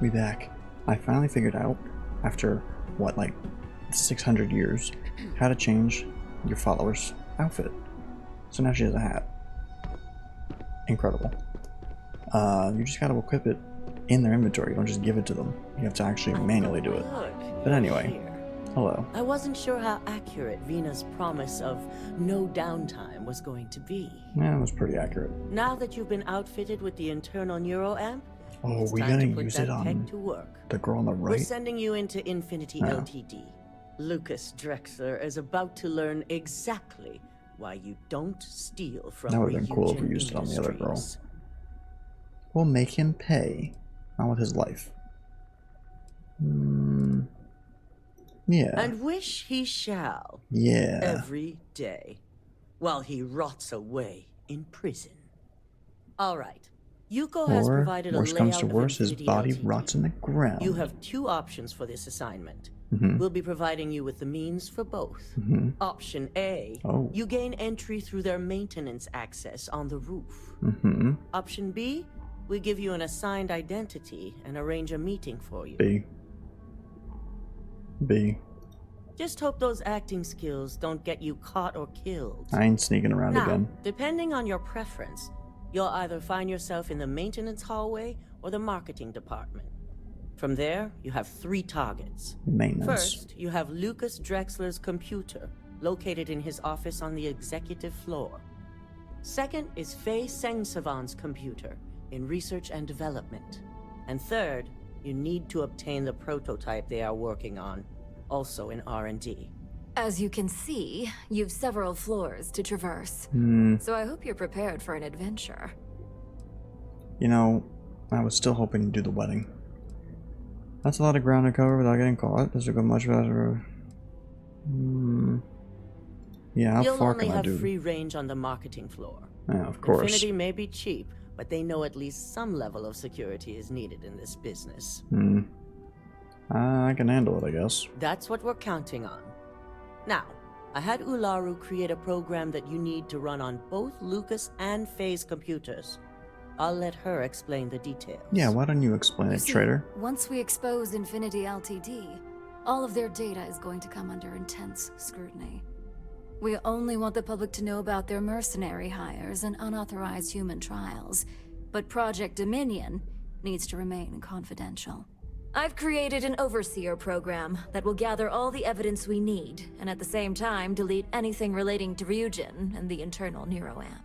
me back. I finally figured out, after, what, like 600 years, how to change your follower's outfit. So now she has a hat. Incredible. You just gotta equip it in their inventory. You don't just give it to them. You have to actually manually do it. But anyway, hello. I wasn't sure how accurate Vina's promise of no downtime was going to be. Yeah, it was pretty accurate. Now that you've been outfitted with the internal neuroamp, Oh, we gotta use it on the girl on the right. We're sending you into Infinity LTD. Lucas Drexler is about to learn exactly why you don't steal from That would have been cool if we used it on the other girl. We'll make him pay. Not with his life. Yeah. And wish he shall. Yeah. Every day. While he rots away in prison. Alright. Yuko has provided a layout comes to of worse, his Infinity body LTD. rots in the ground. You have 2 options for this assignment. We'll be providing you with the means for both. Option A, you gain entry through their maintenance access on the roof. Option B, we give you an assigned identity and arrange a meeting for you. B. Just hope those acting skills don't get you caught or killed. I ain't sneaking around Now, again. depending on your preference, you'll either find yourself in the maintenance hallway or the marketing department. From there, you have 3 targets. Maintenance. First, you have Lucas Drexler's computer, located in his office on the executive floor. Second is Faye Sengsavan's computer, in research and development. And third, you need to obtain the prototype they are working on, also in R&D. As you can see, you've several floors to traverse. So I hope you're prepared for an adventure. You know, I was still hoping to do the wedding. That's a lot of ground to cover without getting caught. This will go much better. Yeah, how far can I do? You'll only have free range on the marketing floor. Yeah, of course. Infinity may be cheap, but they know at least some level of security is needed in this business. I can handle it, I guess. That's what we're counting on. Now, I had Ularu create a program that you need to run on both Lucas and Faye's computers. I'll let her explain the details. Yeah, why don't you explain it, traitor? Once we expose Infinity LTD, all of their data is going to come under intense scrutiny. We only want the public to know about their mercenary hires and unauthorized human trials, but Project Dominion needs to remain confidential. I've created an overseer program that will gather all the evidence we need, and at the same time delete anything relating to Ryujin and the internal neuroamp.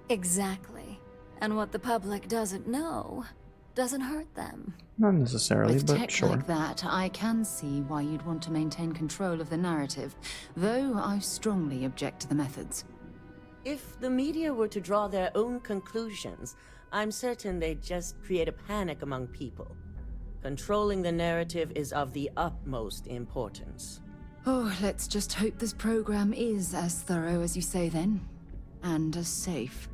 Exactly. And what the public doesn't know doesn't hurt them. Not necessarily, With but tech sure. like that, I can see why you'd want to maintain control of the narrative, though I strongly object to the methods. If the media were to draw their own conclusions, I'm certain they'd just create a panic among people. Controlling the narrative is of the utmost importance. Oh, let's just hope this program is as thorough as you say then, and as safe.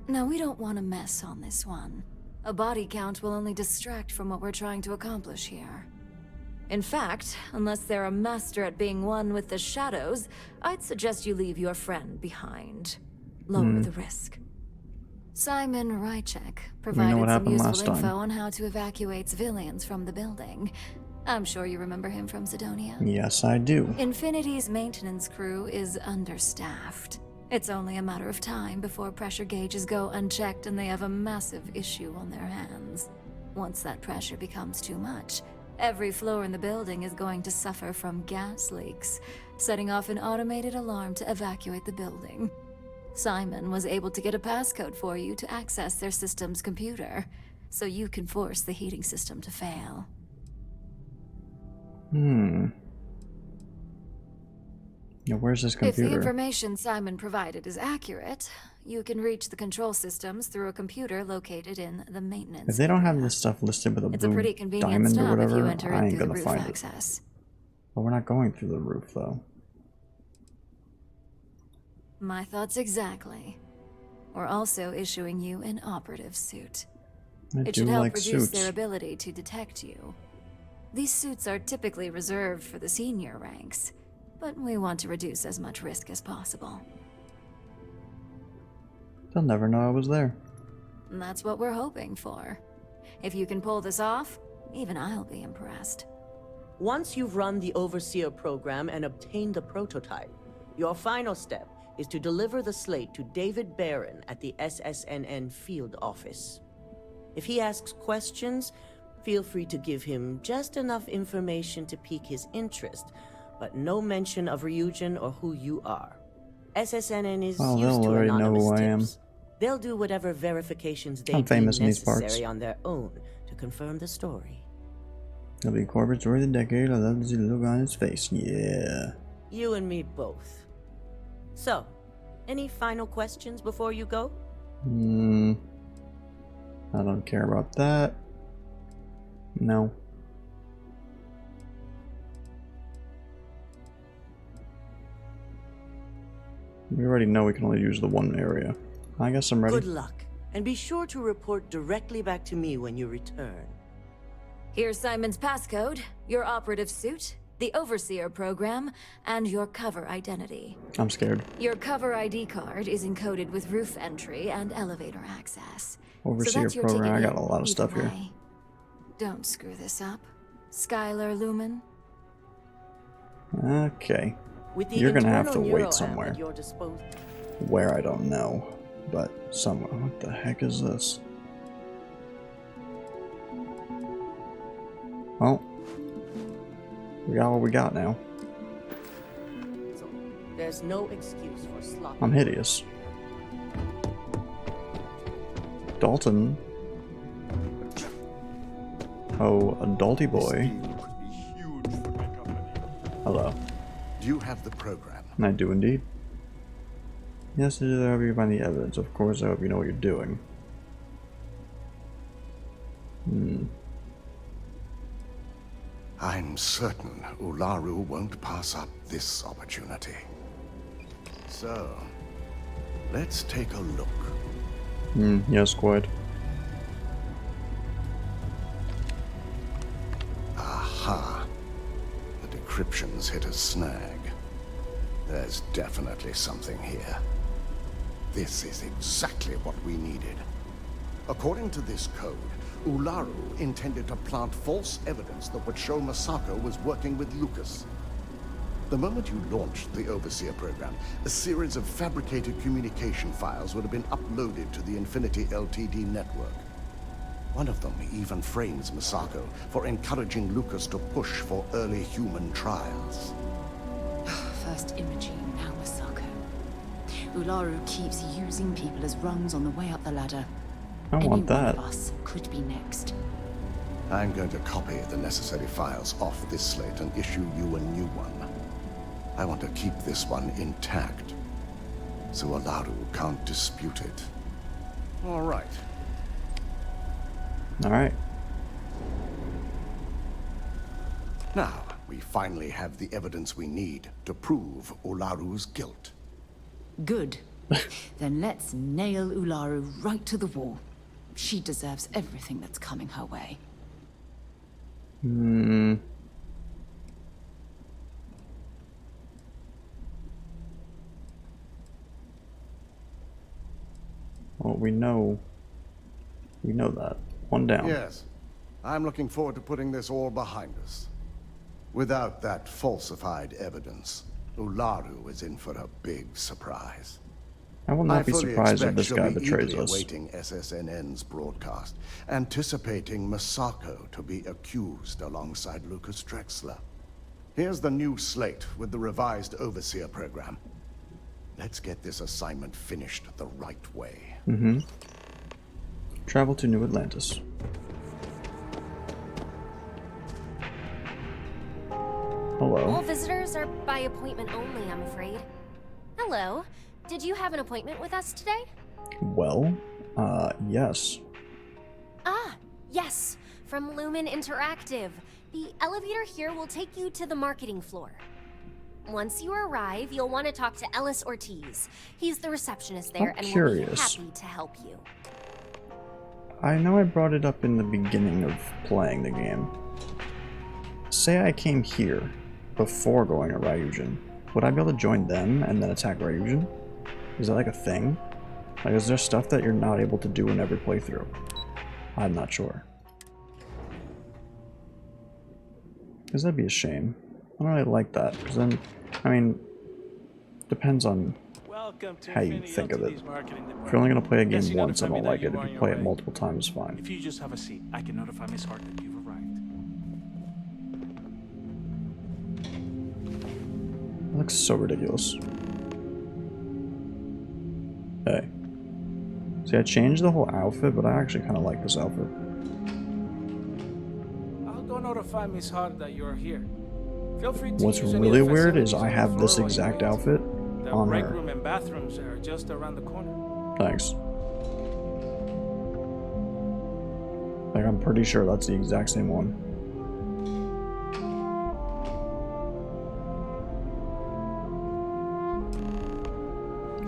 No, we don't want to mess on this one. A body count will only distract from what we're trying to accomplish here. In fact, unless they're a master at being one with the shadows, I'd suggest you leave your friend behind. Lower the risk. Simon Rychek provided some useful info on how to evacuate civilians from the building. I'm sure you remember him from Sidonia. Yes, I do. Infinity's maintenance crew is understaffed. It's only a matter of time before pressure gauges go unchecked and they have a massive issue on their hands. Once that pressure becomes too much, every floor in the building is going to suffer from gas leaks, setting off an automated alarm to evacuate the building. Simon was able to get a passcode for you to access their system's computer, so you can force the heating system to fail. Yeah, where's this computer? If the information Simon provided is accurate, you can reach the control systems through a computer located in the maintenance. If they don't have this stuff listed with a It's a blue pretty convenient diamond or stop if whatever, you enter I it ain't through the gonna roof find access. it. But we're not going through the roof, though. My thoughts exactly. We're also issuing you an operative suit. I It do should help like reduce suits. their ability to detect you. These suits are typically reserved for the senior ranks, but we want to reduce as much risk as possible. They'll never know I was there. And that's what we're hoping for. If you can pull this off, even I'll be impressed. Once you've run the Overseer program and obtained the prototype, your final step is to deliver the slate to David Barron at the SSNN field office. If he asks questions, feel free to give him just enough information to pique his interest, but no mention of Ryujin or who you are. SSNN is Oh, used they'll to already know anonymous who I am. tips. They'll do whatever verifications they I'm deem famous in these parts. necessary on their own to confirm the story. It'll be Corbett's story of the decade. I love to see the look on his face. Yeah. You and me both. So, any final questions before you go? I don't care about that. No. We already know we can only use the one area. I guess I'm ready. Good luck, and be sure to report directly back to me when you return. Here's Simon's passcode, your operative suit, the Overseer program, and your cover identity. I'm scared. Your cover ID card is encoded with roof entry and elevator access. Overseer that's your program. I ticket got a lot of either stuff here. way. Don't screw this up. Skylar Lumen. Okay. With the You're gonna have to internal wait neuroamp somewhere. at your disposal. Where I don't know. But somewhere. What the heck is this? Well, we got what we got now. So, there's no excuse for sloppy. I'm hideous. Dalton. Oh, adulty boy. Hello. Do you have the program? I do indeed. Yes, I hope you find the evidence. Of course, I hope you know what you're doing. I'm certain Ularu won't pass up this opportunity. So, let's take a look. Yes, quite. Aha. The decryption's hit a snag. There's definitely something here. This is exactly what we needed. According to this code, Ularu intended to plant false evidence that would show Masako was working with Lucas. The moment you launched the Overseer program, a series of fabricated communication files would have been uploaded to the Infinity LTD network. One of them even frames Masako for encouraging Lucas to push for early human trials. First Imogene, now Masako. Ularu keeps using people as rungs on the way up the ladder. I Any want that. one of us could be next. I'm going to copy the necessary files off this slate and issue you a new one. I want to keep this one intact, so Ularu can't dispute it. All right. Alright. Now, we finally have the evidence we need to prove Ularu's guilt. Good. Then let's nail Ularu right to the wall. She deserves everything that's coming her way. Well, we know that. One down. Yes, I'm looking forward to putting this all behind us. Without that falsified evidence, Ularu is in for a big surprise. I will not be fully surprised if expect this she'll guy be betrays eagerly us. awaiting SSNN's broadcast, anticipating Masako to be accused alongside Lucas Drexler. Here's the new slate with the revised Overseer program. Let's get this assignment finished the right way. Travel to New Atlantis. Hello. All visitors are by appointment only, I'm afraid. Hello. Did you have an appointment with us today? Well, yes. Ah, yes. From Lumen Interactive. The elevator here will take you to the marketing floor. Once you arrive, you'll want to talk to Ellis Ortiz. He's the receptionist there I'm and will be curious. happy to help you. I know I brought it up in the beginning of playing the game. Say I came here before going to Ryujin. Would I be able to join them and then attack Ryujin? Is that like a thing? Like, is there stuff that you're not able to do in every playthrough? I'm not sure. Because that'd be a shame. I don't really like that. Because then, I mean, depends on how you think of it. If you're only going to play a game once, I don't like it. If you play it multiple times, fine. If you just have a seat, I can notify Miss Hart that you've arrived. It looks so ridiculous. Hey. See, I changed the whole outfit, but I actually kind of like this outfit. I'll go notify Miss Hart that you're here. Feel free to What's use any really of the weird is facilities I on the have floor this while you exact wait. outfit The on break her. room and bathrooms are just around the corner. Thanks. Like, I'm pretty sure that's the exact same one.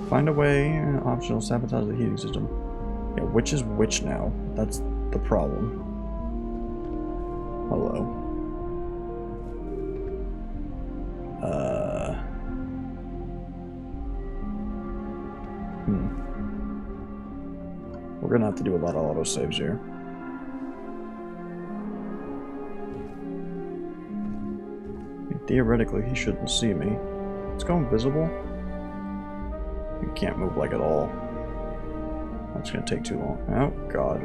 Find a way, optional, sabotage the heating system. Yeah, which is which now? That's the problem. Hello. We're gonna have to do a lot of autosaves here. I mean, theoretically, he shouldn't see me. Let's go invisible. You can't move like at all. That's gonna take too long. Oh, God.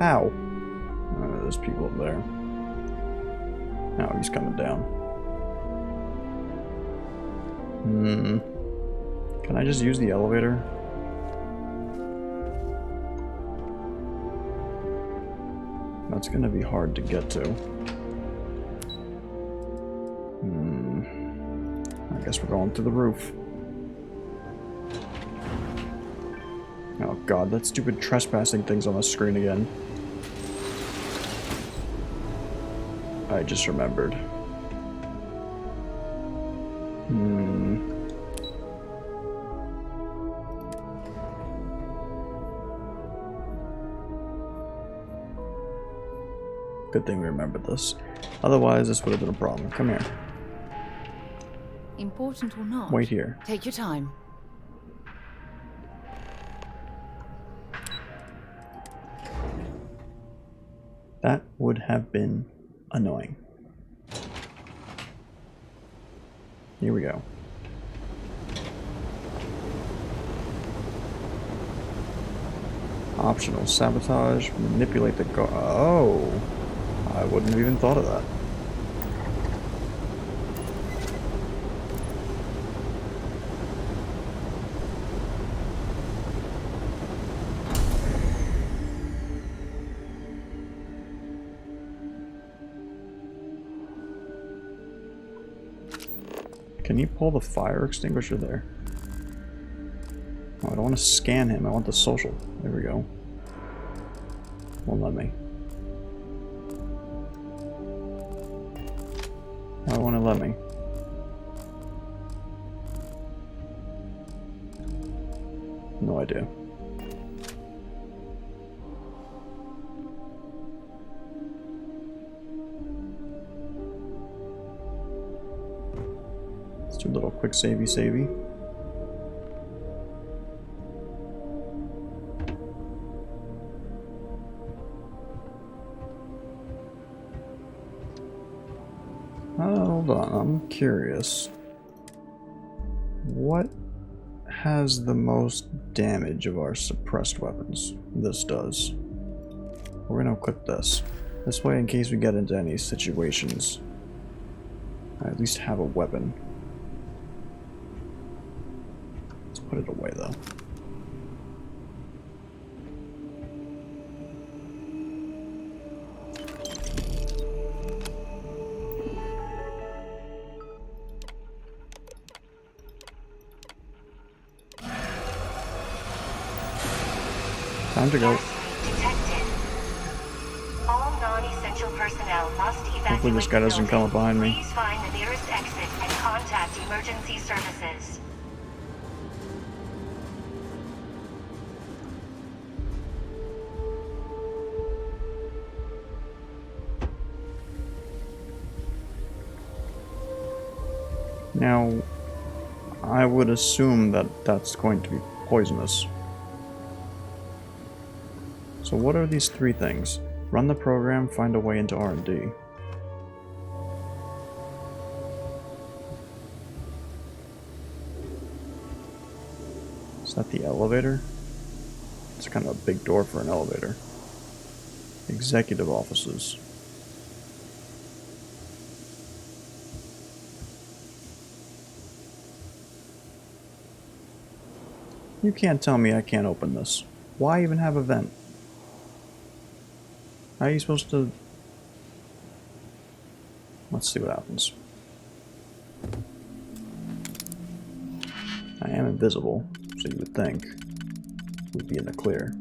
How? There's people up there. Now he's coming down. Can I just use the elevator? That's gonna be hard to get to. I guess we're going through the roof. Oh God, that stupid trespassing thing's on the screen again. I just remembered. Good thing we remembered this. Otherwise, this would have been a problem. Come here. Important or not? Wait here. Take your time. That would have been annoying. Here we go. Optional, sabotage, manipulate the guard. Oh, I wouldn't have even thought of that. Can you pull the fire extinguisher there? Oh, I don't want to scan him. I want the social. There we go. Won't let me. I want to let me. No idea. Let's do a little quick savey. Hold on, I'm curious. What has the most damage of our suppressed weapons? This does. We're gonna equip this. This way, in case we get into any situations, I at least have a weapon. Let's put it away, though. Time to go. Detected. All non-essential personnel must evacuate. Hopefully this guy doesn't come up behind me. Please find the nearest exit and contact emergency services. Now, I would assume that that's going to be poisonous. So what are these three things? Run the program, find a way into R&D. Is that the elevator? It's kind of a big door for an elevator. Executive offices. You can't tell me I can't open this. Why even have a vent? How are you supposed to... Let's see what happens. I am invisible, so you would think we'd be in the clear.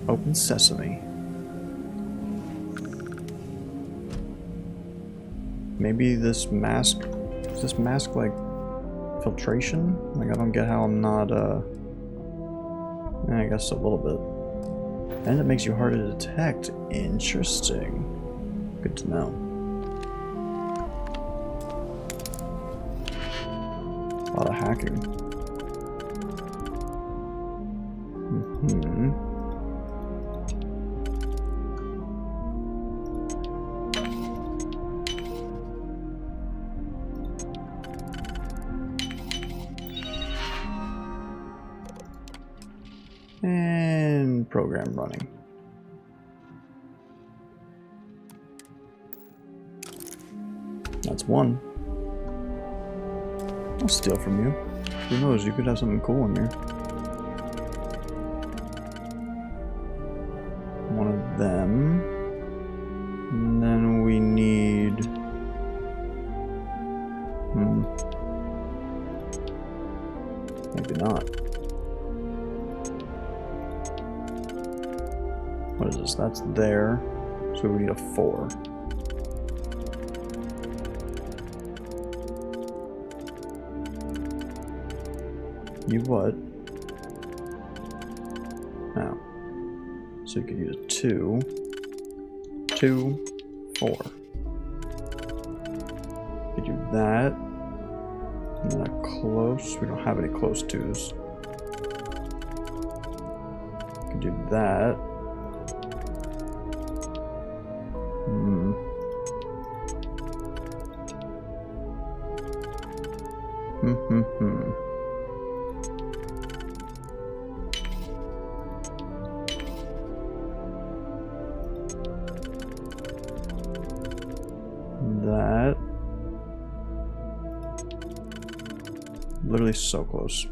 Open sesame. Maybe this mask... Is this mask like filtration? Like I don't get how I'm not I guess a little bit. And it makes you harder to detect. Interesting. Good to know. A lot of hacking. And program running. That's one. I'll steal from you. Who knows, you could have something cool in here. One of them. And then we need... Maybe not. What is this? That's there. So we need a 4. You what? Now. So you could use a 2. 2, 4. You could do that. And then a close. We don't have any close 2s. You could do that. That. Literally so close.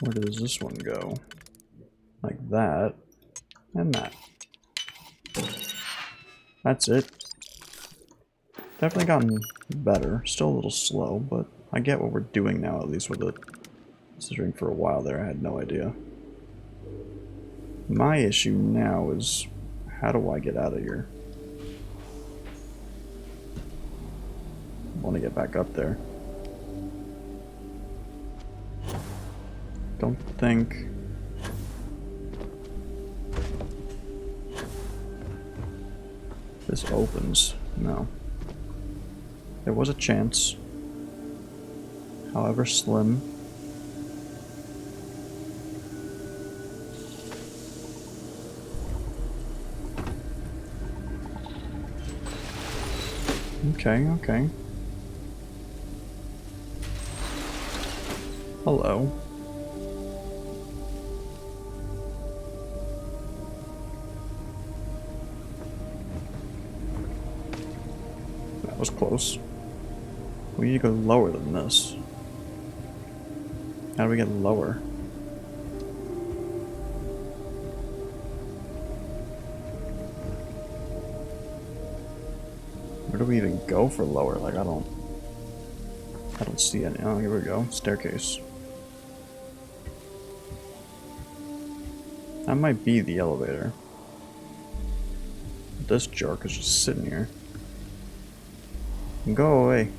Where does this one go? Like that. And that. That's it. Definitely gotten better. Still a little slow, but I get what we're doing now, at least with it. Considering for a while there I had no idea. My issue now is, how do I get out of here? I want to get back up there. Don't think... this opens. No. There was a chance. However slim. Okay, okay. Hello. That was close. We need to go lower than this. How do we get lower? Where do we even go for lower? Like, I don't see any. Oh, here we go. Staircase. That might be the elevator. This jerk is just sitting here. Go away.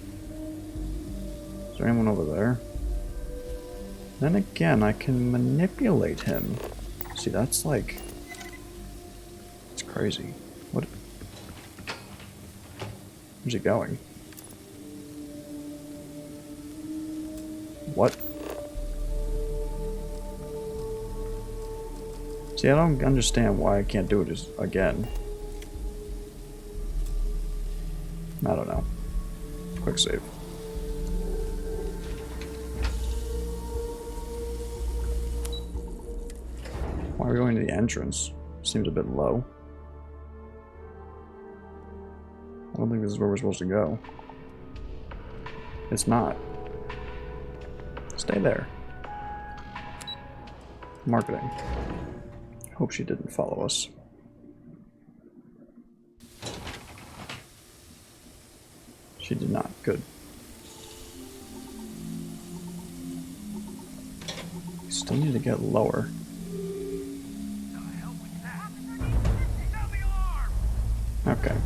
Is there anyone over there? Then again, I can manipulate him. See, that's like... It's crazy. What? Where's he going? What? See, I don't understand why I can't do it again. I don't know. Quick save. Why are we going to the entrance? Seems a bit low. I don't think this is where we're supposed to go. It's not. Stay there. Marketing. Hope she didn't follow us. She did not. Good. We still need to get lower. Okay.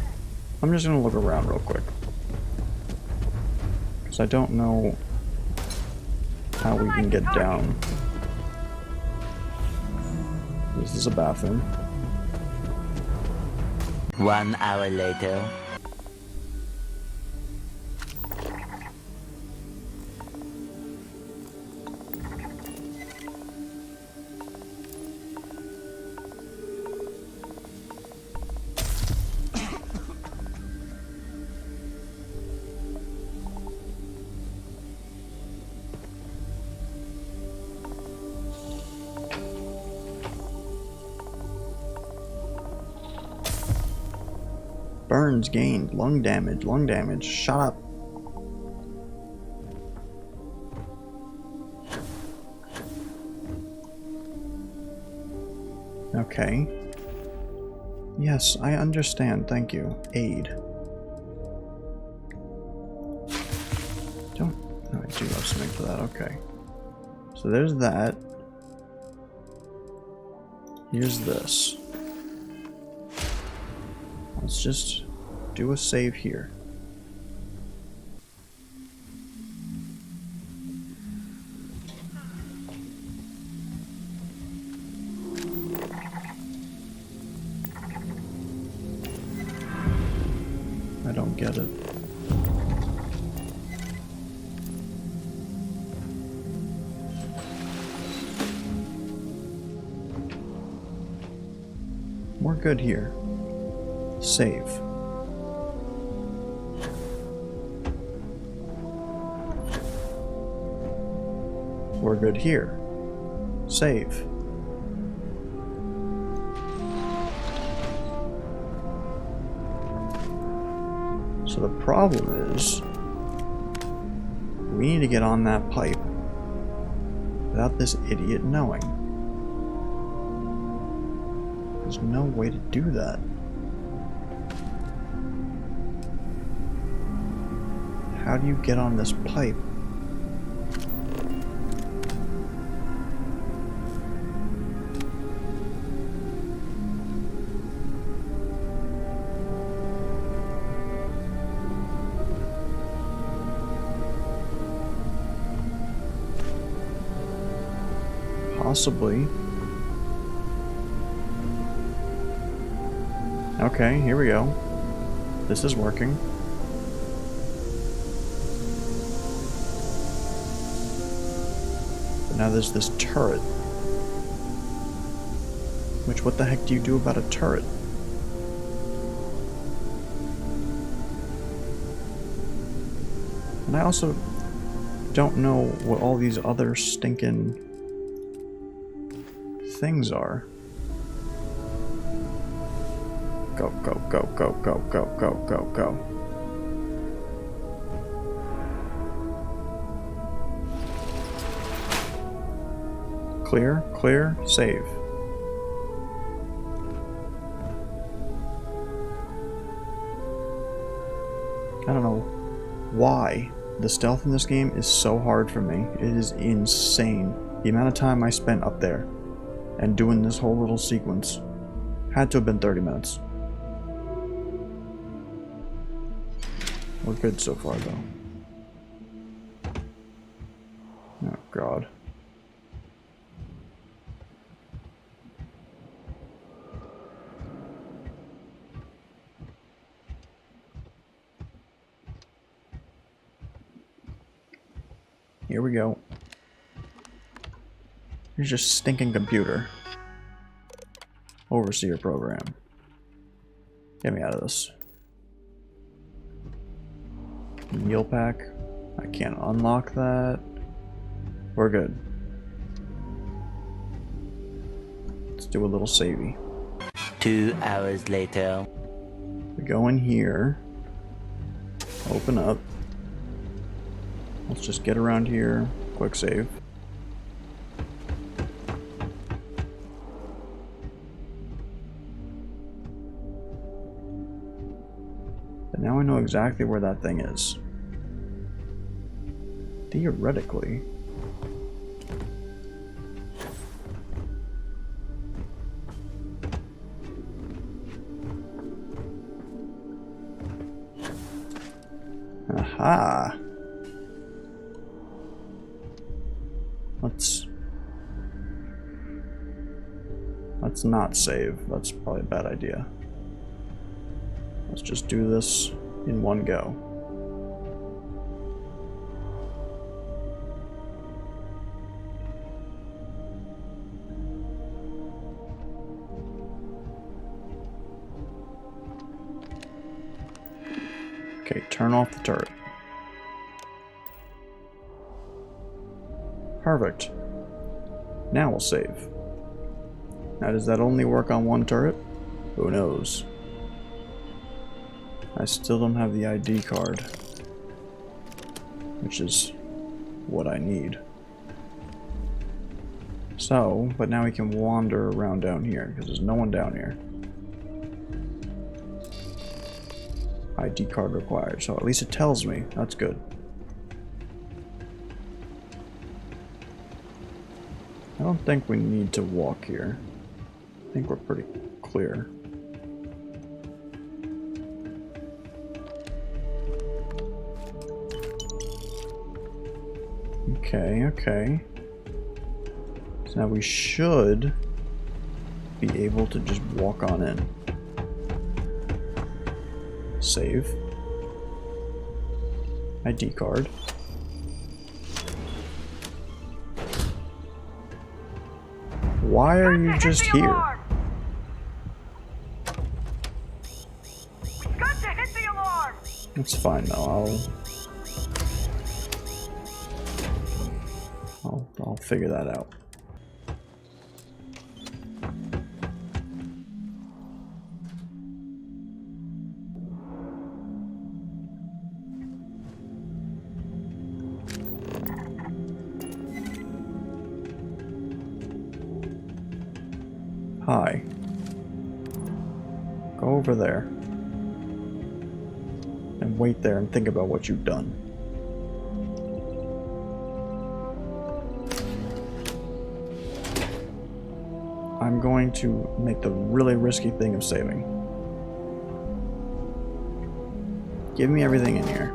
I'm just gonna look around real quick. Because I don't know how we can get down. This is a bathroom. 1 hour later. Burns gained. Lung damage. Lung damage. Shut up. Okay. Yes, I understand. Thank you. Aid. Don't... No, I do have something for that. Okay. So there's that. Here's this. Let's just do a save here. I don't get it. We're good here. Save. We're good here. Save. So the problem is, we need to get on that pipe without this idiot knowing. There's no way to do that. How do you get on this pipe? Possibly. Okay, here we go. This is working. But now there's this turret. Which, what the heck do you do about a turret? And I also don't know what all these other stinking things are. Go, go, go, go, go, go, go, go, go. Clear, clear, save. I don't know why the stealth in this game is so hard for me. It is insane. The amount of time I spent up there and doing this whole little sequence had to have been 30 minutes. We're good so far, though. Oh, God. we go. Here's your stinking computer. Overseer program. Get me out of this. Meal pack. I can't unlock that. We're good. Let's do a little savey. 2 hours later. We go in here. Open up. Let's just get around here. Quick save. And now I know exactly where that thing is. Theoretically. Aha! Let's not save. That's probably a bad idea. Let's just do this in one go. Okay, turn off the turret. Perfect. Now we'll save. Now, does that only work on one turret? Who knows? I still don't have the ID card, which is what I need. So, but now we can wander around down here, because there's no one down here. ID card required, so at least it tells me. That's good. I don't think we need to walk here. I think we're pretty clear. Okay, okay. So now we should be able to just walk on in. Save. ID card. Why are you just here? It's fine though. I'll figure that out. Hi. Go over there. And wait there and think about what you've done. I'm going to make the really risky thing of saving. Give me everything in here.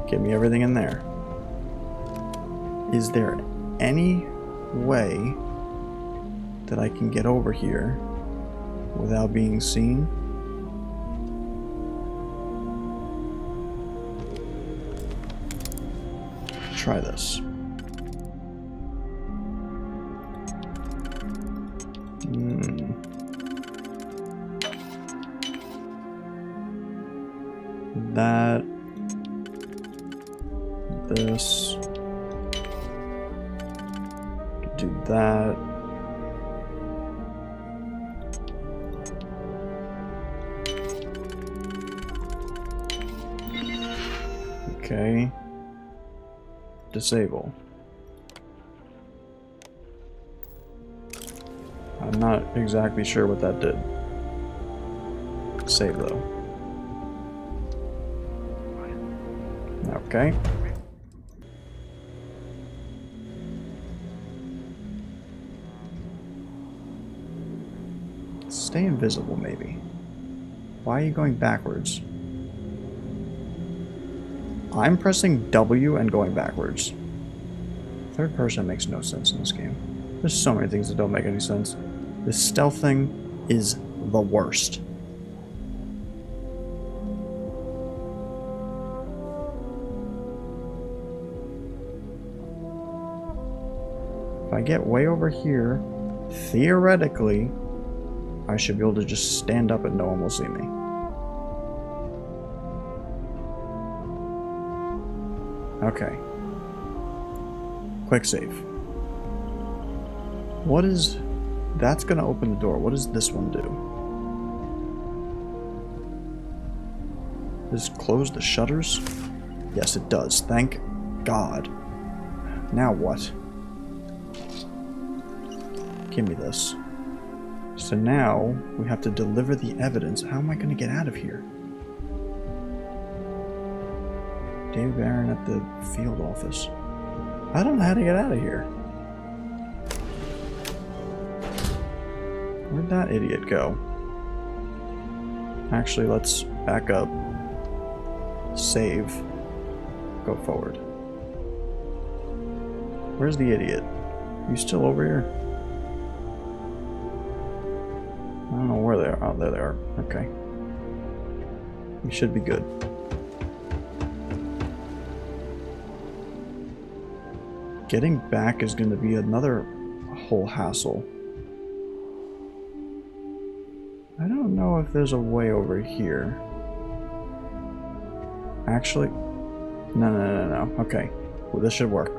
Give me everything in there. Is there any way that I can get over here without being seen? Try this. That. This. Do that. Okay. Disable. I'm not exactly sure what that did. Save though. Okay. Stay invisible, maybe. Why are you going backwards? I'm pressing W and going backwards. Third person makes no sense in this game. There's so many things that don't make any sense. This stealth thing is the worst. If I get way over here, theoretically, I should be able to just stand up and no one will see me. Okay. Quick save. What is... That's gonna open the door. What does this one do? Does it close the shutters? Yes, it does. Thank God. Now what? Give me this. So now we have to deliver the evidence. How am I gonna get out of here? Dave Barron at the field office. I don't know how to get out of here. Where'd that idiot go? Actually, let's back up. Save. Go forward. Where's the idiot? You still over here? I don't know where they are. Oh, there they are. Okay. We should be good. Getting back is going to be another whole hassle. I don't know if there's a way over here. Actually, no. Okay. Well, this should work.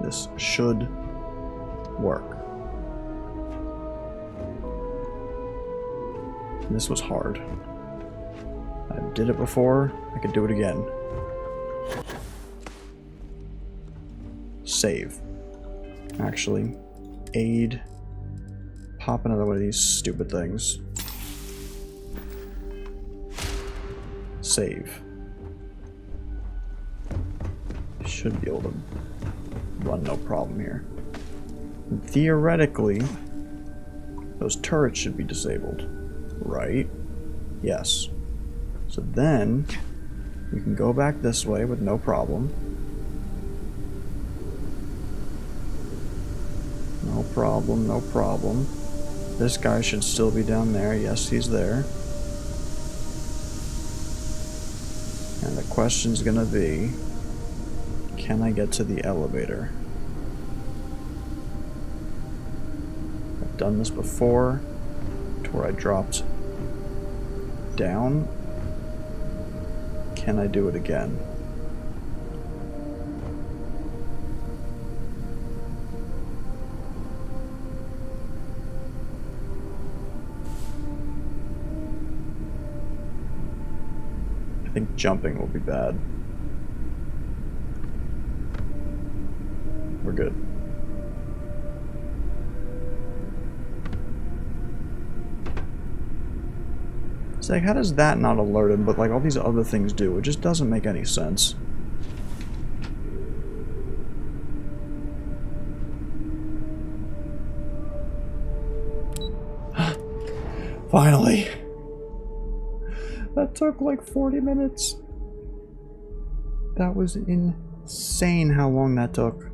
This should work. This was hard. I did it before. I could do it again. Save. Actually, aid. Pop another one of these stupid things. Save. Should be able to run no problem here. And theoretically, those turrets should be disabled. Right? Yes. So then, we can go back this way with no problem. No problem, no problem. This guy should still be down there. Yes, he's there. And the question's gonna be, can I get to the elevator? I've done this before, to where I dropped down. Can I do it again? I think jumping will be bad. We're good. It's like, how does that not alert him, but like all these other things do? It just doesn't make any sense. Finally! That took like 40 minutes. That was insane how long that took.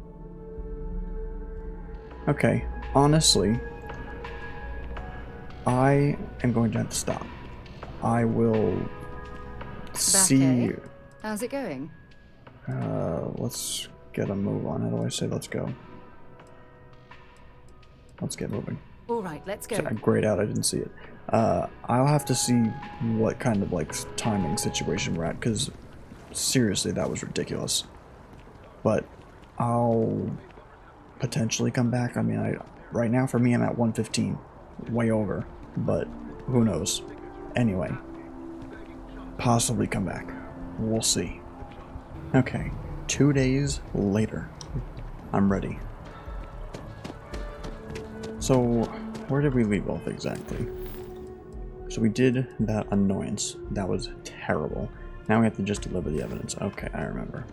Okay, honestly, I am going to have to stop. I will see. How's it going? Let's get a move on. How do I say let's go? Let's get moving. All right, let's go. Sorry, grayed out. I didn't see it. I'll have to see what kind of like timing situation we're at, because seriously, that was ridiculous. But I'll potentially come back. I mean, right now for me, I'm at 115, way over. But who knows? Anyway, possibly come back. We'll see. Okay, 2 days later. I'm ready. So, where did we leave off exactly? So we did that annoyance. That was terrible. Now we have to just deliver the evidence. Okay, I remember.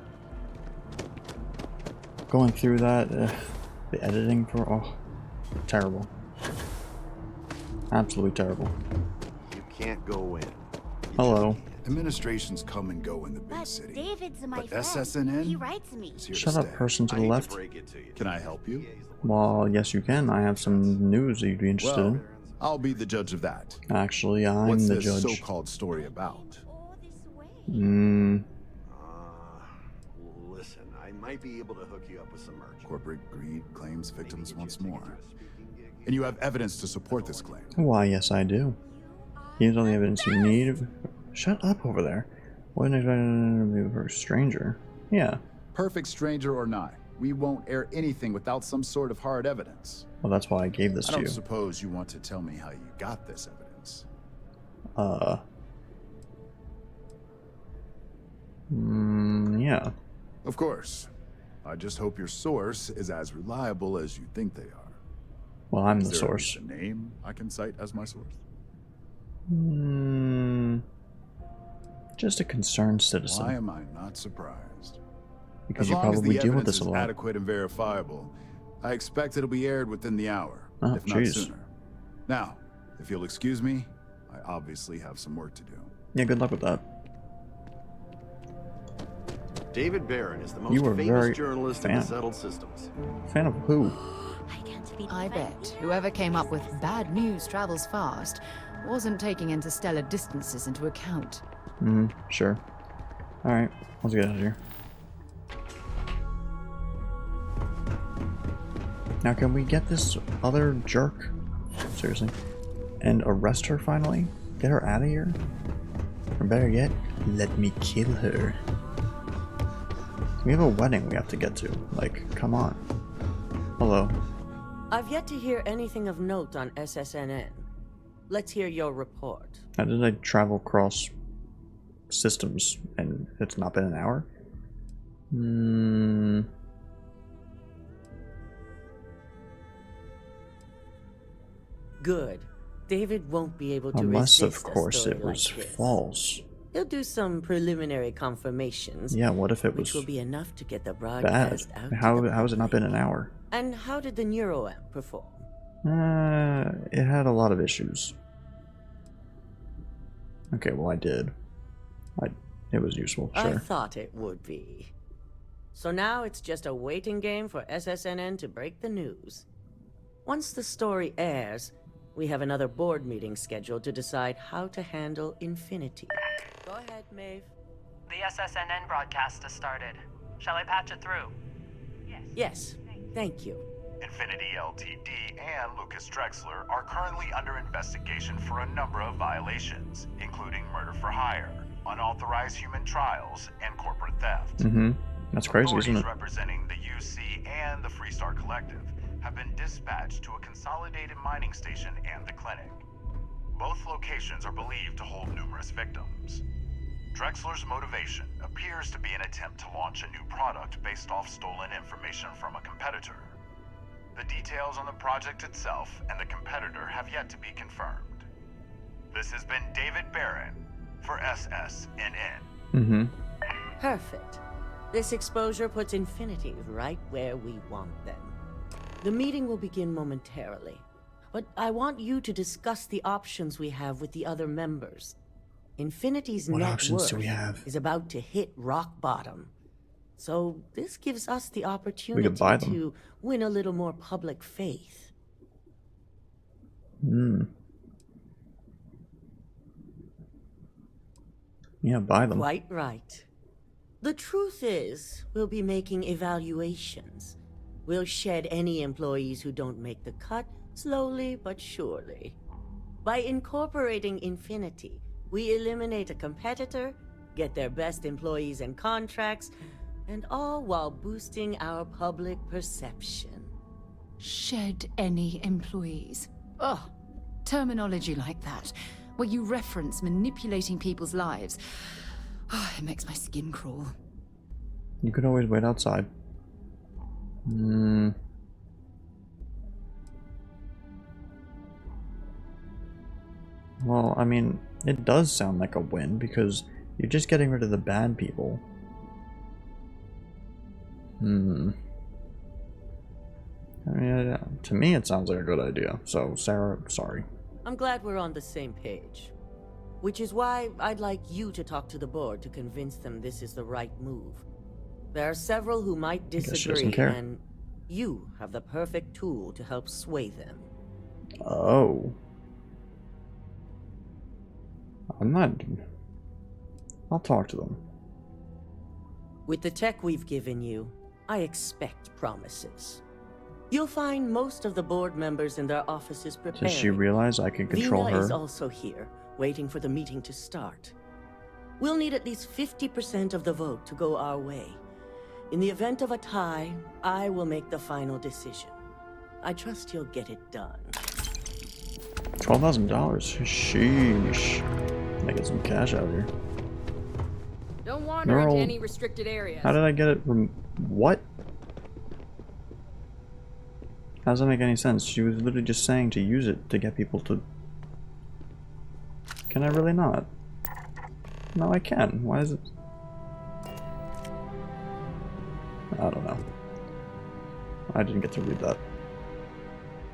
Going through that, the editing for, oh, terrible. Absolutely terrible. You can't go in. Hello. Administrations come and go in the big city. David's my But friend. SSNN He writes me. is here Shut to up, stay. person to the left. Can I help you? Well, yes you can. I have some news that you'd be interested Well, in. I'll be the judge of that. Actually, I'm What's the this judge. so-called story about? Listen, I Might be able to hook you up with some merch. Corporate greed claims victims once more. And you have evidence to support this claim. Why, yes, I do. Here's all the evidence you need. Shut up over there. Wasn't expecting to be for a stranger. Yeah. Perfect stranger or not, we won't air anything without some sort of hard evidence. Well, that's why I gave this I to don't you. suppose you want to tell me how you got this evidence. Yeah. Of course. I just hope your source is as reliable as you think they are. Well, I'm Is the there at source. least a name I can cite as my source? Just a concerned citizen. Why am I not surprised? Because As you long as probably the deal with evidence this a is lot. adequate and verifiable, I expect it'll be aired within the hour, Oh, if not jeez. sooner. Now, if you'll excuse me, I obviously have some work to do. Yeah, good luck with that. David Barron is the You most were famous very journalist in fan. the settled systems. Fan of who? I bet whoever came up with bad news travels fast wasn't taking interstellar distances into account. Sure. Alright, let's get out of here. Now, can we get this other jerk? Seriously. And arrest her finally? Get her out of here? Or better yet, let me kill her. We have a wedding we have to get to. Like, come on. Hello. I've yet to hear anything of note on SSNN. Let's hear your report. How did I travel across systems and it's not been an hour? Good. David won't be able to Unless, resist of course, a story it was like this. false. He'll do some preliminary confirmations. Yeah, what if it which will was be enough to get the bad? broadcast out. How to the has it not public. been an hour? And how did the neuroamp perform? It had a lot of issues. Okay, well I did. It was useful, I sure. thought it would be. So now it's just a waiting game for SSNN to break the news. Once the story airs, we have another board meeting scheduled to decide how to handle Infinity. Go ahead, Maeve. The SSNN broadcast has started. Shall I patch it through? Yes, thank you. Infinity Ltd. and Lucas Drexler are currently under investigation for a number of violations, including murder for hire, unauthorized human trials, and corporate theft. That's crazy, isn't it? Authorities representing the UC and the Freestar Collective have been dispatched to a consolidated mining station and the clinic. Both locations are believed to hold numerous victims. Drexler's motivation appears to be an attempt to launch a new product based off stolen information from a competitor. The details on the project itself and the competitor have yet to be confirmed. This has been David Barron for SSNN. Perfect. This exposure puts Infinity right where we want them. The meeting will begin momentarily, but I want you to discuss the options we have with the other members. Infinity's What net options worth do we have? is about to hit rock bottom. So this gives us the buy opportunity them. to win a little more public faith. Yeah, buy them. Quite right. The truth is, we'll be making evaluations. We'll shed any employees who don't make the cut, slowly but surely. By incorporating Infinity, we eliminate a competitor, get their best employees and contracts, and all while boosting our public perception. Shed any employees. Ugh. Terminology like that, where you reference manipulating people's lives. It makes my skin crawl. You could always wait outside. Well, I mean, it does sound like a win because you're just getting rid of the bad people. I mean, to me it sounds like a good idea. So, Sarah, sorry. I'm glad we're on the same page. Which is why I'd like you to talk to the board to convince them this is the right move. There are several who might guess she disagree, doesn't care. and you have the perfect tool to help sway them. Oh. I'll talk to them. With the tech we've given you, I expect promises. You'll find most of the board members in their offices preparing. Does she realize I can control Vina is her? also here, waiting for the meeting to start. We'll need at least 50% of the vote to go our way. In the event of a tie, I will make the final decision. I trust you'll get it done. $12,000. Sheesh. Making some cash out here. Don't wander Neural... into any restricted areas. How did I get it from... What? How does that make any sense? She was literally just saying to use it to get people to... Can I really not? No, I can. Why is it... I don't know. I didn't get to read that.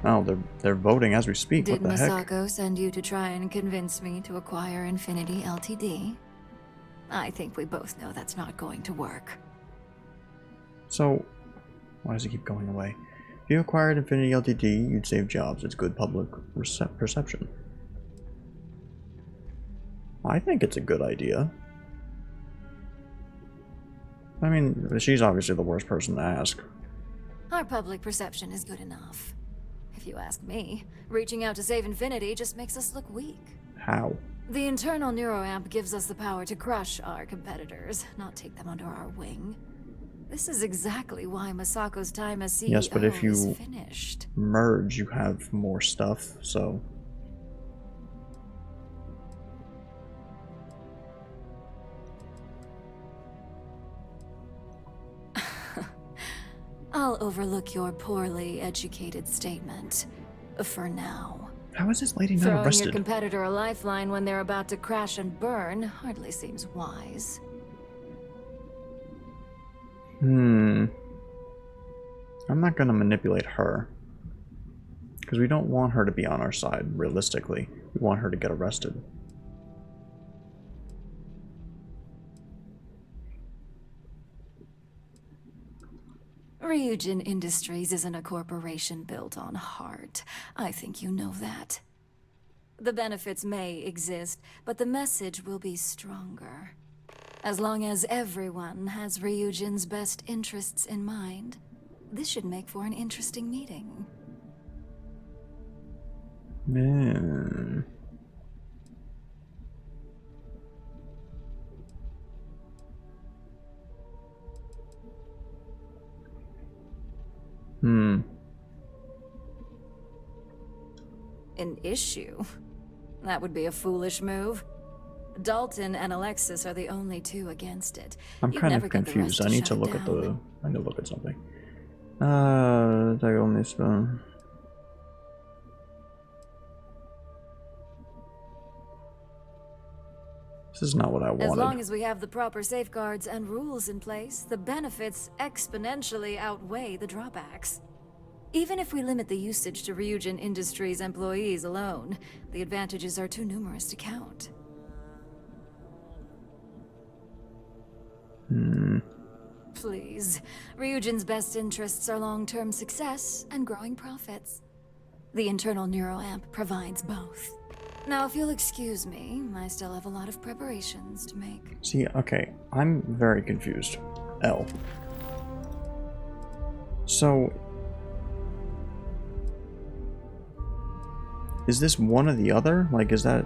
Oh, they're voting as we speak. Did what the heck? Masako send you to try and convince me to acquire Infinity Ltd? I think we both know that's not going to work. So, why does it keep going away? If you acquired Infinity Ltd, you'd save jobs. It's good public perception. I think it's a good idea. I mean, she's obviously the worst person to ask. Our public perception is good enough. If you ask me, reaching out to save Infinity just makes us look weak. How? The internal neuroamp gives us the power to crush our competitors, not take them under our wing. This is exactly why Masako's time as CEO yes, but if you is finished. Merge, you have more stuff, so... I'll overlook your poorly educated statement. For now. How is this lady not Throwing arrested? your competitor a lifeline when they're about to crash and burn hardly seems wise. I'm not gonna manipulate her. Because we don't want her to be on our side, realistically. We want her to get arrested. Ryujin Industries isn't a corporation built on heart. I think you know that. The benefits may exist, but the message will be stronger. As long as everyone has Ryujin's best interests in mind, this should make for an interesting meeting. An issue? That would be a foolish move. Dalton and Alexis are the only two against it. I'm kind of confused. I need to look at the... I need to look at something. Diagonal spoon. This is not what I wanted. As long as we have the proper safeguards and rules in place, the benefits exponentially outweigh the drawbacks. Even if we limit the usage to Ryujin Industries employees alone, the advantages are too numerous to count. Please, Ryujin's best interests are long-term success and growing profits. The internal neuroamp provides both. Now, if you'll excuse me, I still have a lot of preparations to make. See, okay, I'm very confused. L. So... is this one or the other? Like, is that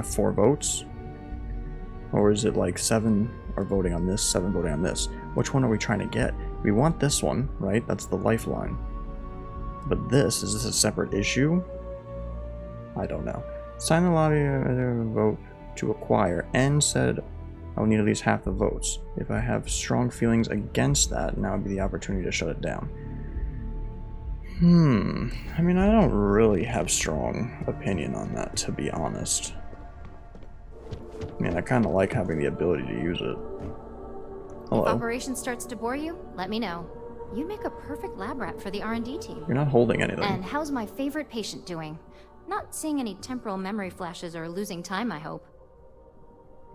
4 votes? Or is it like 7 are voting on this, 7 voting on this? Which one are we trying to get? We want this one, right? That's the lifeline. But is this a separate issue? I don't know. Sign the lobby vote to acquire and said I will need at least half the votes. If I have strong feelings against that, now would be the opportunity to shut it down. I mean, I don't really have strong opinion on that, to be honest. I mean, I kind of like having the ability to use it. Hello. If operation starts to bore you, let me know. You'd make a perfect lab rat for the R&D team. You're not holding anything. And how's my favorite patient doing? Not seeing any temporal memory flashes or losing time, I hope.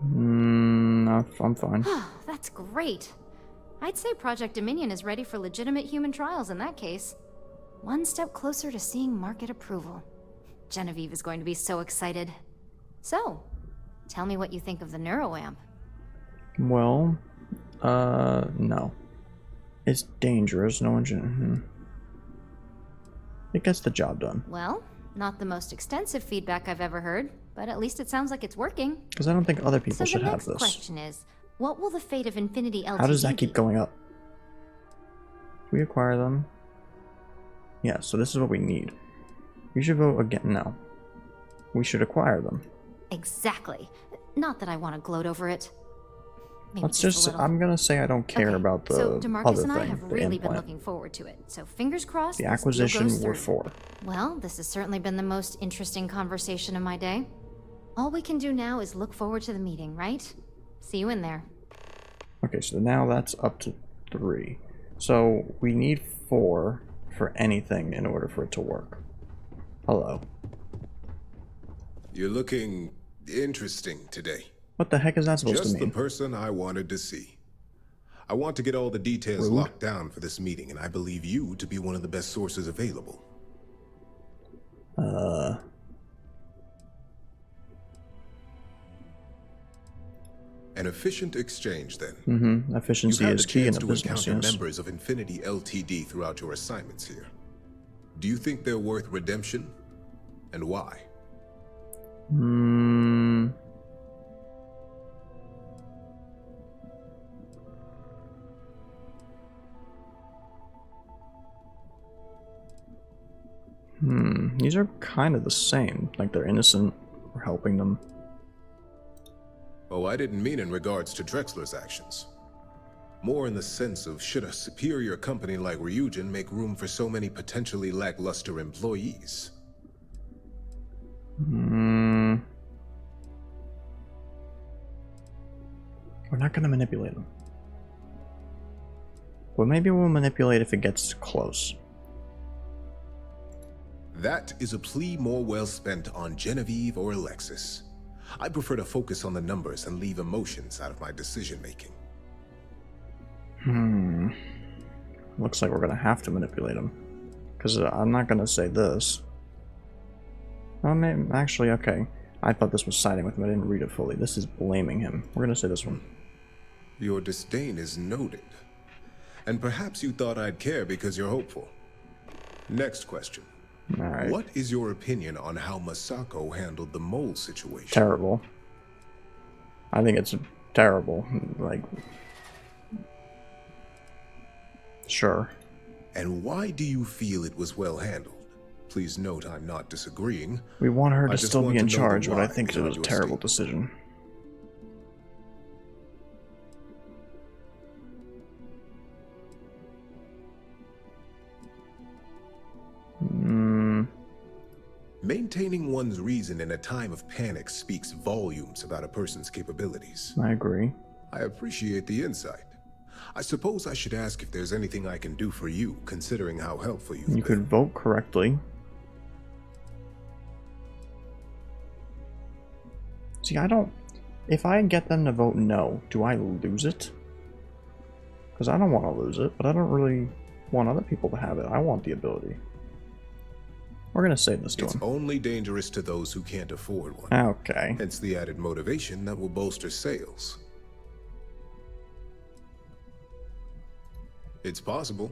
No, I'm fine. That's great. I'd say Project Dominion is ready for legitimate human trials in that case. One step closer to seeing market approval. Genevieve is going to be so excited. So, tell me what you think of the neuroamp. Well, no. It's dangerous. No one should. It gets the job done. Well, not the most extensive feedback I've ever heard, but at least it sounds like it's working. Because I don't think other people So should the have next this. question is, what will the fate of Infinity LTD How does that keep be? going up? We acquire them. Yeah, so this is what we need. We should vote again. No. We should acquire them. Exactly. Not that I want to gloat over it. Maybe Let's a just. little. I'm gonna say I don't care Okay, about the so DeMarcus other and I thing, have the really been implant. looking forward to it. So fingers crossed. The this deal acquisition goes we're through. for. Well, this has certainly been the most interesting conversation of my day. All we can do now is look forward to the meeting, right? See you in there. Okay, so now that's up to 3. So we need 4 for anything in order for it to work. Hello. You're looking interesting today. What the heck is that supposed Just to mean? the person I wanted to see. I want to get all the details Rude. locked down for this meeting, and I believe you to be one of the best sources available. An efficient exchange, then. Efficiency You've had is the key in chance a to business, encounter yes. members of Infinity LTD throughout your assignments here. Do you think they're worth redemption? And why? These are kind of the same. Like, they're innocent. We're helping them. Oh, I didn't mean in regards to Drexler's actions. More in the sense of, should a superior company like Ryujin make room for so many potentially lackluster employees? We're not gonna manipulate them. Well, maybe we'll manipulate if it gets close. That is a plea more well spent on Genevieve or Alexis. I prefer to focus on the numbers and leave emotions out of my decision-making. Looks like we're gonna have to manipulate them. Because I'm not gonna say this. Oh, maybe, actually, okay. I thought this was siding with him. I didn't read it fully. This is blaming him. We're gonna say this one. Your disdain is noted. And perhaps you thought I'd care because you're hopeful. Next question. Alright. What is your opinion on how Masako handled the mole situation? Terrible. I think it's terrible. Like... Sure. And why do you feel it was well handled? Please note I'm not disagreeing. We want her to just still want be in to know the charge, but I why think it was a behind your terrible decision. Maintaining one's reason in a time of panic speaks volumes about a person's capabilities. I agree. I appreciate the insight. I suppose I should ask if there's anything I can do for you, considering how helpful you've been. You could vote correctly. See, I don't... If I get them to vote no, do I lose it? Because I don't want to lose it, but I don't really want other people to have it. I want the ability. We're going to say this to It's him. only dangerous to those who can't afford one. Okay. Hence the added motivation that will bolster sales. It's possible,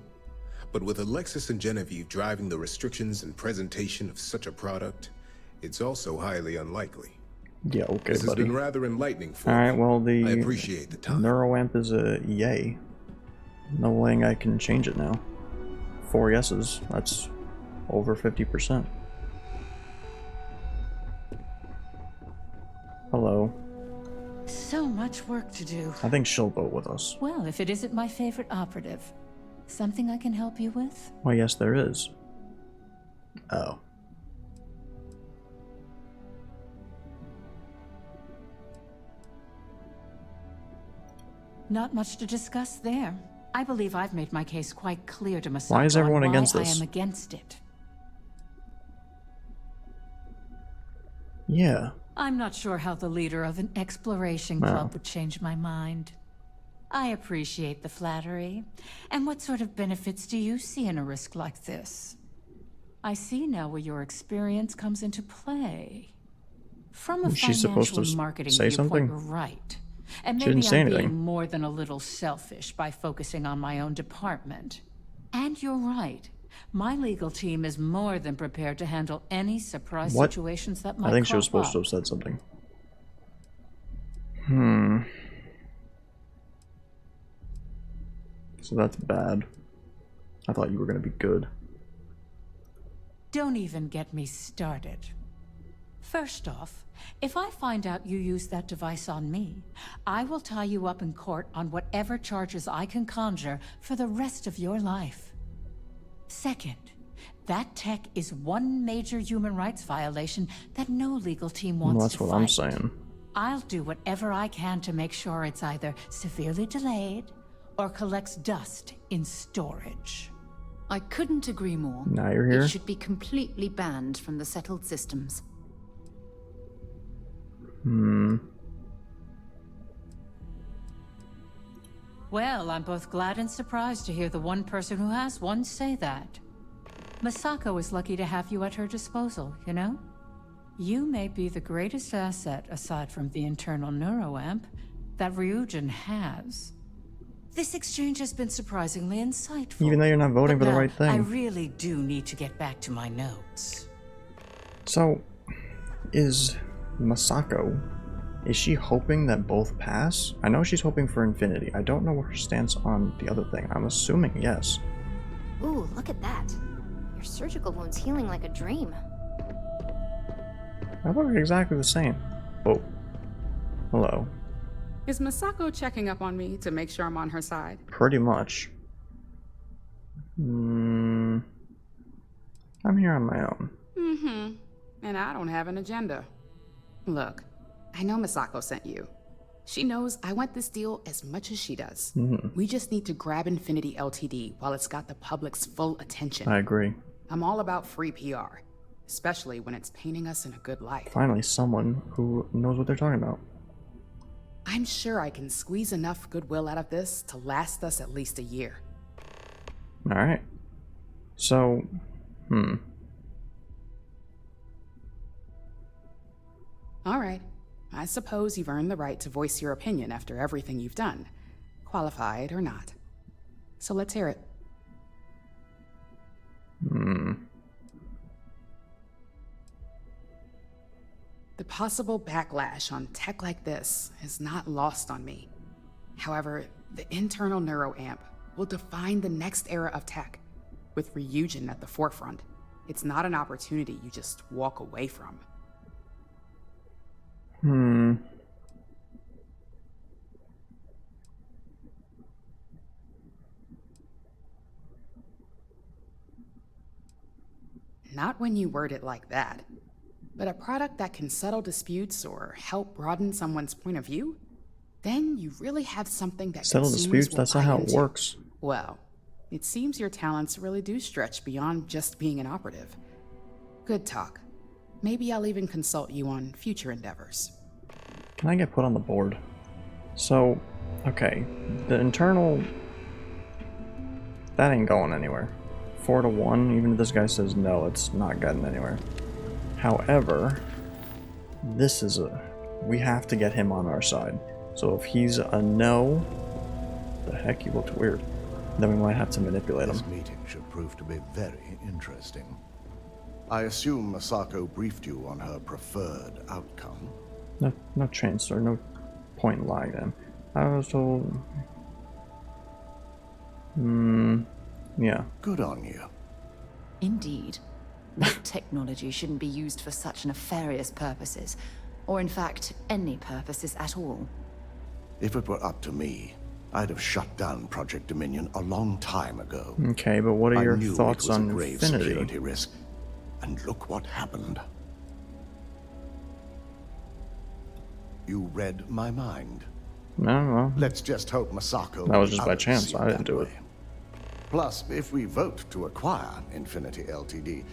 but with Alexis and Genevieve driving the restrictions and presentation of such a product, it's also highly unlikely. Yeah, okay, This has buddy. been rather enlightening for Alright, me. well, the I appreciate the time. Neuroamp is a yay. No way I can change it now. 4 yeses. That's over 50%. Hello. So much work to do. I think she'll vote with us. Well, if it isn't my favorite operative, something I can help you with? Well, yes, there is. Oh. Not much to discuss there. I believe I've made my case quite clear to Masako Why is everyone on why against I this? am against it. Yeah. I'm not sure how the leader of an exploration club would change my mind. I appreciate the flattery. And what sort of benefits do you see in a risk like this? I see now where your experience comes into play. From a She's supposed financial to marketing say viewpoint, something? you're right. And She didn't maybe say I'm anything. being more than a little selfish by focusing on my own department. And you're right. My legal team is more than prepared to handle any surprise What? situations that might I think she was crop supposed to up. have said something. So that's bad. I thought you were gonna be good. Don't even get me started. First off, if I find out you used that device on me, I will tie you up in court on whatever charges I can conjure for the rest of your life. Second, that tech is one major human rights violation that no legal team wants Well, that's to what fight. I'm saying. I'll do whatever I can to make sure it's either severely delayed or collects dust in storage. I couldn't agree more. Now you're here. It should be completely banned from the settled systems. Well, I'm both glad and surprised to hear the one person who has one say that. Masako is lucky to have you at her disposal, you know? You may be the greatest asset, aside from the internal neuroamp, that Ryujin has. This exchange has been surprisingly insightful. Even though you're not voting But for the now, right thing. I really do need to get back to my notes. So, is Masako, is she hoping that both pass? I know she's hoping for infinity. I don't know her stance on the other thing. I'm assuming yes. Ooh, look at that. Your surgical wound's healing like a dream. I look exactly the same. Oh. Hello. Is Masako checking up on me to make sure I'm on her side? Pretty much. I'm here on my own. Mm-hmm. And I don't have an agenda. Look, I know Masako sent you. She knows I want this deal as much as she does. We just need to grab Infinity Ltd. while it's got the public's full attention. I agree. I'm all about free PR, especially when it's painting us in a good light. Finally, someone who knows what they're talking about. I'm sure I can squeeze enough goodwill out of this to last us at least a year. Alright. So, All right. I suppose you've earned the right to voice your opinion after everything you've done, qualified or not. So let's hear it. The possible backlash on tech like this is not lost on me. However, the internal neuroamp will define the next era of tech, with Ryujin at the forefront. It's not an opportunity you just walk away from. Not when you word it like that. But a product that can settle disputes or help broaden someone's point of view? Then you really have something that settle consumers disputes, will that's not buy how it into. works. Well, it seems your talents really do stretch beyond just being an operative. Good talk. Maybe I'll even consult you on future endeavors. Can I get put on the board? So, okay, the internal, that ain't going anywhere. 4-1, even if this guy says no, it's not getting anywhere. However, this is we have to get him on our side. So if he's a no, the heck, he looked weird. Then we might have to manipulate him. This meeting should prove to be very interesting. I assume Masako briefed you on her preferred outcome. No chance, or no point in lying to him. I was told... yeah. Good on you. Indeed. That technology shouldn't be used for such nefarious purposes, or in fact, any purposes at all. If it were up to me, I'd have shut down Project Dominion a long time ago. Okay, but what are your I knew thoughts it was on a grave Infinity? security risk, and look what happened. You read my mind. No. Let's just hope Masako. That was just by others chance. see I didn't that do it. way. Plus, if we vote to acquire Infinity Ltd.,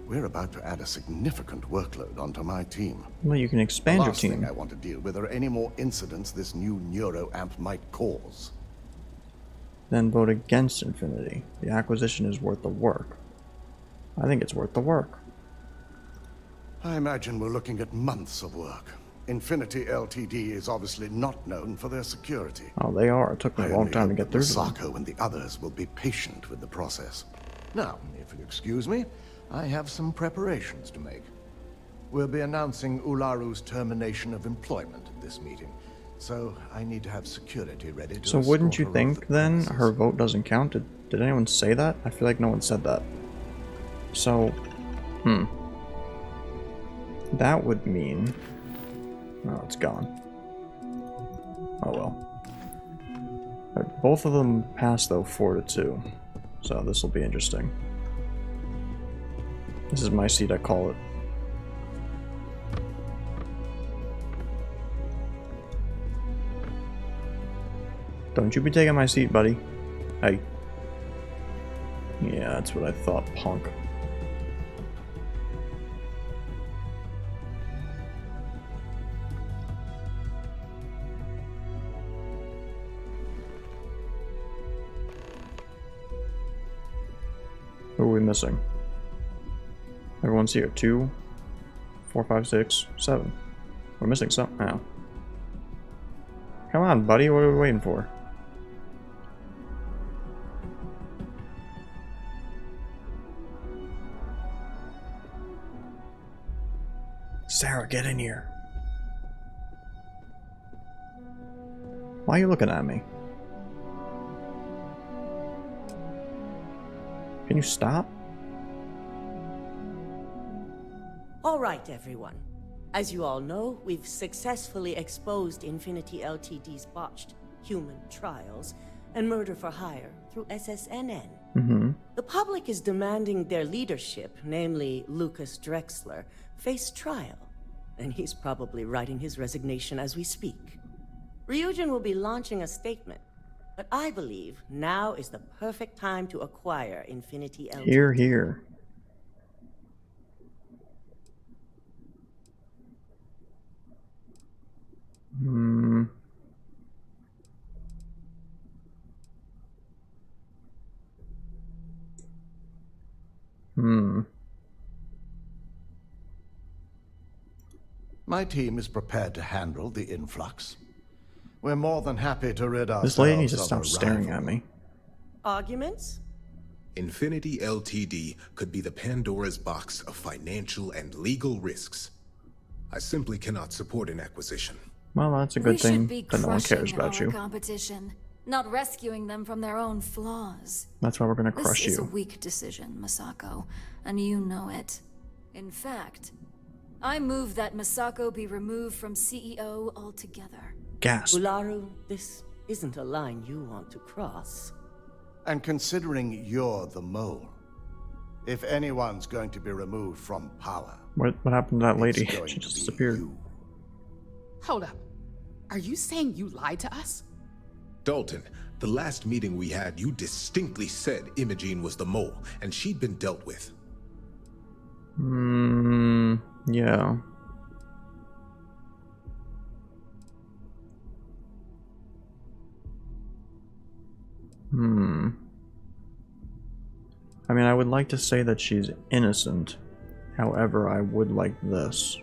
we're about to add a significant workload onto my team. Well, you can expand the your last thing team. I want to deal with are any more incidents this new neuroamp might cause. Then vote against Infinity. The acquisition is worth the work. I think it's worth the work. I imagine we're looking at months of work. Infinity Ltd is obviously not known for their security. Oh, they are. It took me a long time to get through to them. Masako and the others will be patient with the process. Now, if you'll excuse me, I have some preparations to make. We'll be announcing Ularu's termination of employment at this meeting, so I need to have security ready to So wouldn't you escort her off think the then premises. her vote doesn't count? Did anyone say that? I feel like no one said that. So, that would mean... Oh, it's gone. Oh well. Right, both of them passed though, 4-2. So this will be interesting. This is my seat, I call it. Don't you be taking my seat, buddy. Hey. Yeah, that's what I thought, punk. Who are we missing? Everyone's here. 2, 4, 5, 6, 7. We're missing some. Oh. Come on, buddy. What are we waiting for? Sarah, get in here. Why are you looking at me? Can you stop? All right, everyone. As you all know, we've successfully exposed Infinity Ltd's botched human trials and murder for hire through SSNN. The public is demanding their leadership, namely Lucas Drexler, face trial, and he's probably writing his resignation as we speak. Ryujin will be launching a statement, but I believe now is the perfect time to acquire Infinity Ltd. Here, here. My team is prepared to handle the influx. We're more than happy to rid ourselves This lady needs to of stop a staring rival. at me. Arguments? Infinity Ltd. could be the Pandora's box of financial and legal risks. I simply cannot support an acquisition. Well, that's a good We should thing be that no one cares crushing about our you. competition, not rescuing them from their own flaws. That's why we're gonna crush This is a you. weak decision, Masako, and you know it. In fact, I move that Masako be removed from CEO altogether. Gasp. Ularu, this isn't a line you want to cross. And considering you're the mole, if anyone's going to be removed from power, What happened to that lady? it's going She to just be disappeared. you. Hold up. Are you saying you lied to us? Dalton, the last meeting we had, you distinctly said Imogene was the mole, and she'd been dealt with. Yeah. I mean, I would like to say that she's innocent. However, I would like this.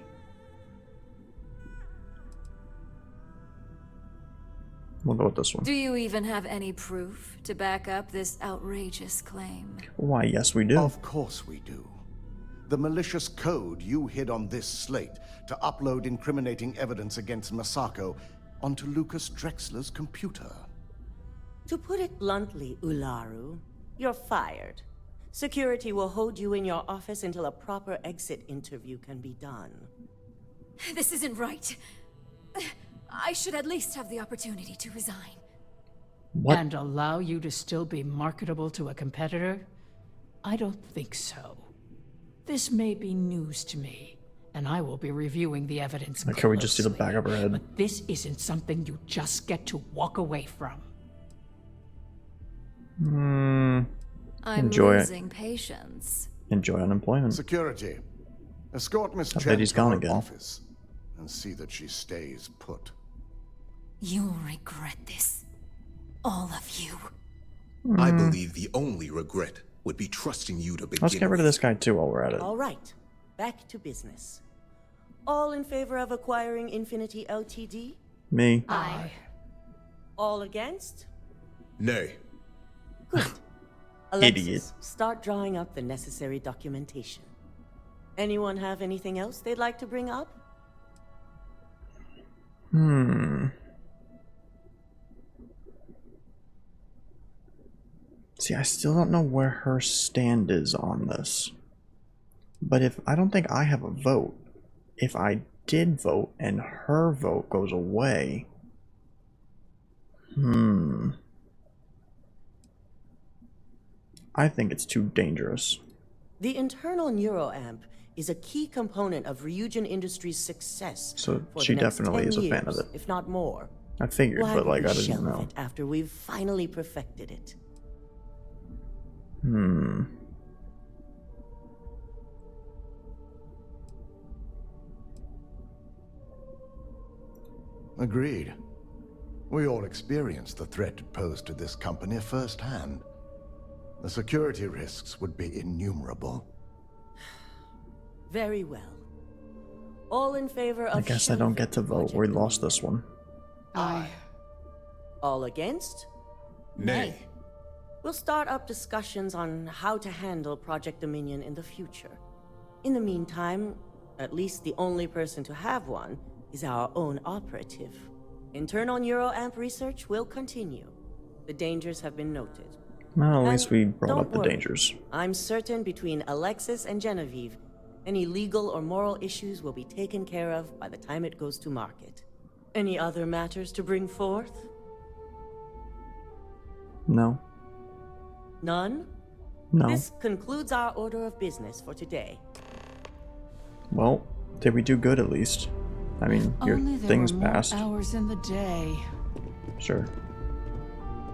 We'll go with this one. Do you even have any proof to back up this outrageous claim? Why, yes, we do. Of course we do. The malicious code you hid on this slate to upload incriminating evidence against Masako onto Lucas Drexler's computer. To put it bluntly, Ularu, you're fired. Security will hold you in your office until a proper exit interview can be done. This isn't right. I should at least have the opportunity to resign. What? And allow you to still be marketable to a competitor? I don't think so. This may be news to me, and I will be reviewing the evidence Like, can we just see the back of her head? But this isn't something you just get to walk away from. I'm Enjoy it. losing patience. Enjoy unemployment. Security, escort Miss That Chen lady's to gone her again. office and see that she stays put. You'll regret this. All of you. I believe the only regret would be trusting you to begin Let's get rid of with. this guy too while we're at it. All right, back to business. All in favor of acquiring Infinity Ltd? Me. Aye. All against? Nay. Alexis, Idiot. start drawing up the necessary documentation. Anyone have anything else they'd like to bring up? See, I still don't know where her stand is on this. But if I don't think I have a vote. If I did vote and her vote goes away. I think it's too dangerous. The internal neuroamp is a key component of Ryujin Industries' success. So for she the next definitely 10 is a fan years, of it. if not more. I figured, Why but would like we I didn't shelve know. it after we've finally perfected it? Agreed. We all experienced the threat it posed to this company firsthand. The security risks would be innumerable. Very well. All in favor of I guess I don't get to vote. Project We lost Dominion? this one. Aye. All against? Nay. We'll start up discussions on how to handle Project Dominion in the future. In the meantime, at least the only person to have one is our own operative. Internal neuroamp research will continue. The dangers have been noted. Well, at least we brought don't up the worry. dangers. I'm certain between Alexis and Genevieve, any legal or moral issues will be taken care of by the time it goes to market. Any other matters to bring forth? No. None? No. This concludes our order of business for today. Well, did we do good at least? I mean, your Only there things were more passed. hours in the day. Sure.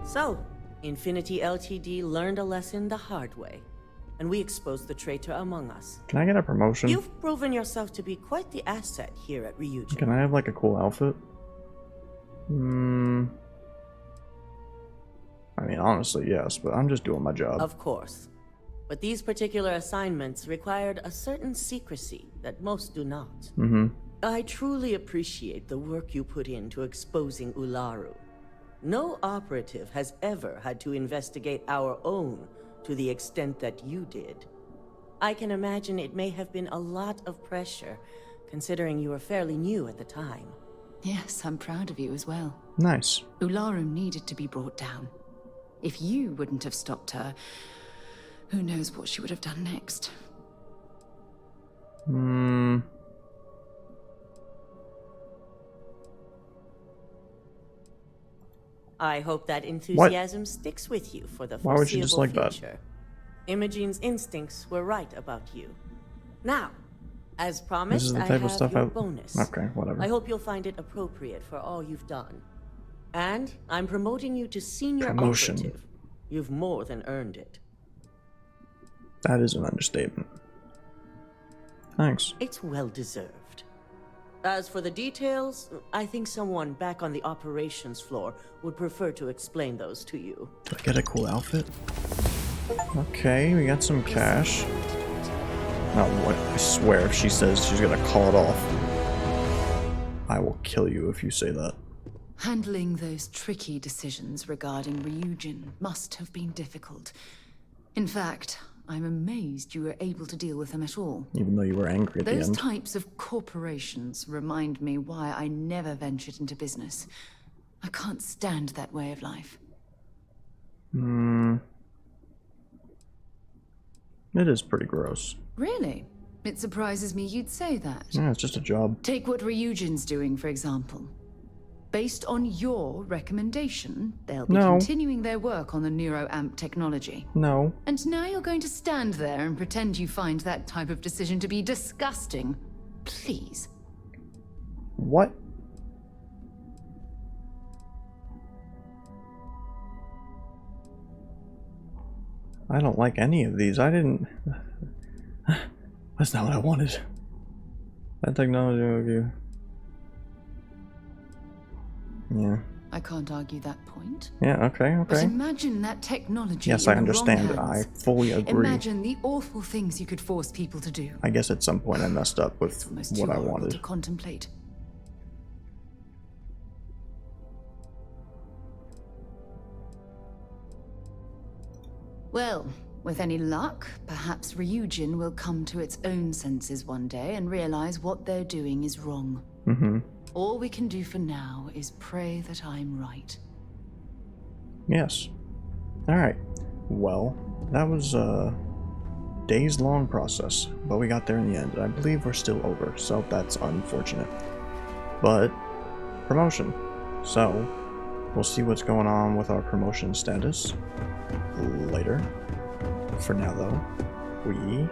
So, Infinity Ltd learned a lesson the hard way, and we exposed the traitor among us. Can I get a promotion? You've proven yourself to be quite the asset here at Ryujin. Can I have like a cool outfit? I mean, honestly, yes, but I'm just doing my job. Of course. But these particular assignments required a certain secrecy that most do not. I truly appreciate the work you put into exposing Ularu. No operative has ever had to investigate our own to the extent that you did. I can imagine it may have been a lot of pressure, considering you were fairly new at the time. Yes, I'm proud of you as well. Nice. Ularu needed to be brought down. If you wouldn't have stopped her, who knows what she would have done next. I hope that enthusiasm sticks with you for the foreseeable Why would you just like that? future. Imogene's instincts were right about you. Now, as promised, This is the I type of have stuff your I... bonus. Okay, whatever. I hope you'll find it appropriate for all you've done. And I'm promoting you to senior Promotion. operative. You've more than earned it. That is an understatement. Thanks. It's well deserved. As for the details, I think someone back on the operations floor would prefer to explain those to you. Do I get a cool outfit? Okay, we got some cash. Oh, what? I swear if she says she's gonna call it off, I will kill you if you say that. Handling those tricky decisions regarding Ryujin must have been difficult. In fact, I'm amazed you were able to deal with them at all. Even though you were angry at the Those end. types of corporations remind me why I never ventured into business. I can't stand that way of life. It is pretty gross. Really? It surprises me you'd say that. Yeah, it's just a job. Take what Ryujin's doing, for example. Based on your recommendation, they'll be No. continuing their work on the neuroamp technology. No. And now you're going to stand there and pretend you find that type of decision to be disgusting. Please. What? I don't like any of these. I didn't... That's not what I wanted. That technology of you. Yeah. I can't argue that point. Yeah, okay, But okay. imagine that technology Yes, in I the understand. wrong I hands. fully agree. Imagine the awful things you could force people to do. I guess at some point I messed up with Almost what too I horrible wanted. to contemplate. Well, with any luck, perhaps Ryujin will come to its own senses one day and realize what they're doing is wrong. Mm-hmm. All we can do for now is pray that I'm right. Yes. Alright. Well, that was a days-long process, but we got there in the end. I believe we're still over, so that's unfortunate. But, promotion. So, we'll see what's going on with our promotion status later. For now, though, we